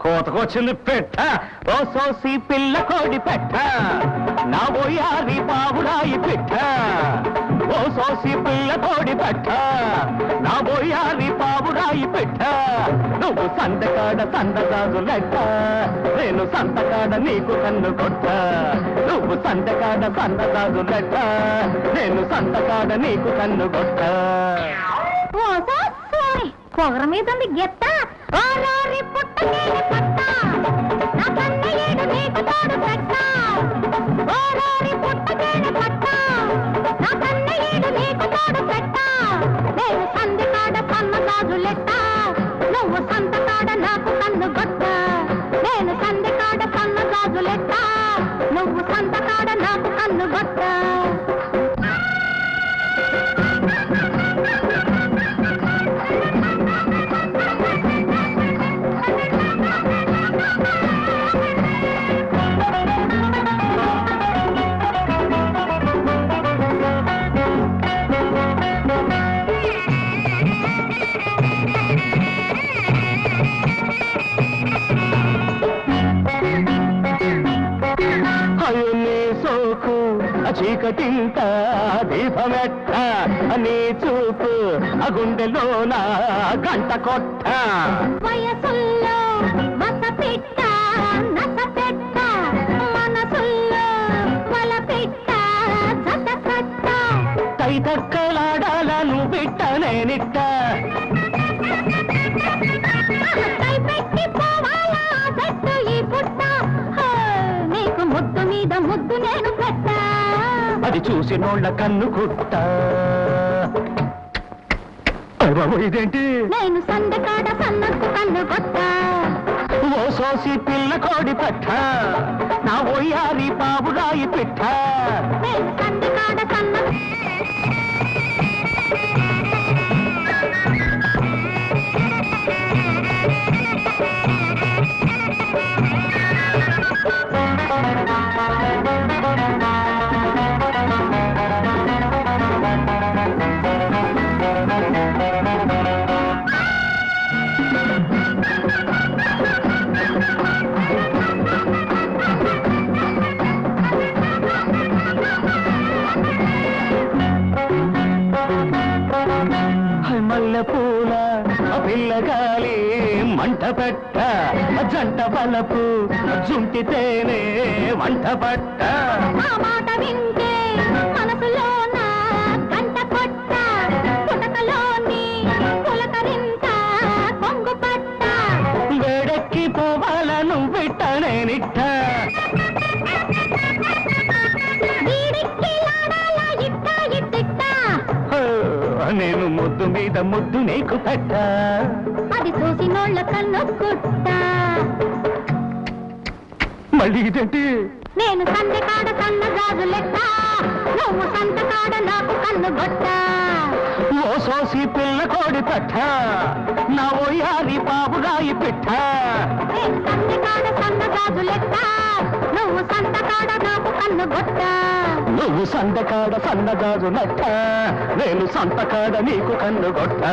కోతకొచ్చింది పెట్ట ఓ సోసి పిల్ల కోడి పెట్ట నా బోయారి బాబురాయి పెట్ట ఓ సోసి పిల్ల కోడి పెట్ట నా బోయారి బాబురాయి పెట్ట నువ్వు సంతకాడ సందగాజు లెక్క నేను సంతకాడ నీకు కన్ను కొట్ట నువ్వు సంతకాడ సందగాజు లెక్క నేను సంతకాడ నీకు కన్ను కొట్ట పొగర మీద గెత్త పుట్టకేని పట్ట నా కన్నయ్యేడు నీకు తోడు పెట్ట పుట్టకేని పట్ట నా కన్నయ్యేడు నీకు తోడు పెట్ట నేను సందికాడ సన్నగాజు లెట్ట నువ్వు సంతకాడ నాకు కన్ను గొట్ట నేను సందికాడ సన్నగాజు లెట్ట నువ్వు సంతకాడ నాకు కన్ను గొట్ట చీకటింత దీపమెట్ట నీ చూపు ఆ గుండెలోన గంట కొట్ట వయసుల్లో మసపెట్ట నసపెట్ట మనసుల్లో వలపెట్ట జతకట్ట కైతక్కలాడాలను బిట్ట నేనిట్ట కైపెట్టి పోవాలా జట్టు ఈ పుట్ట నీకు ముద్దు మీద ముద్దు నేను పెట్ట అది చూసి నోళ్ళ కన్ను కుట్ట బాబు ఇదేంటి నేను సందకాడ సన్నకు కన్ను కొట్ట ఓ సోసి పిల్ల కోడి పెట్ట నా ఓయారి బాబురాయి పెట్ట నేను సందకాడ సన్న పూల పిల్లగాలి మంట పెట్ట జంట బలపు జుంటితేనే వంట పట్ట మాట వింటే మనసులోన గంట కొట్ట పుటకలోని పులకరింత కొంగు పట్ట వేడెక్కి పోవాలను బిట్ట నేనిట్ట నేను ముద్దు మీద ముద్దు నీకు పెట్ట అది చూసి నోళ్ళ కన్ను కుట్ట మళ్ళీ ఇదేంటి నేను సంతకాడ సన్నగాజు లెక్క నువ్వు సంతకాడ నాకు కన్ను గొట్ట ఓ సోసి పిల్ల కోడి పెట్ట నా ఓయారి బాబురాయి పెట్ట నేను సంతకాడ సన్నగాజు లెక్క నువ్వు సంతకాడ నాకు కన్ను గొట్ట నువ్వు సంతకాడ సన్నగాజు లెక్క నేను సంతకాడ నీకు కన్ను గొట్ట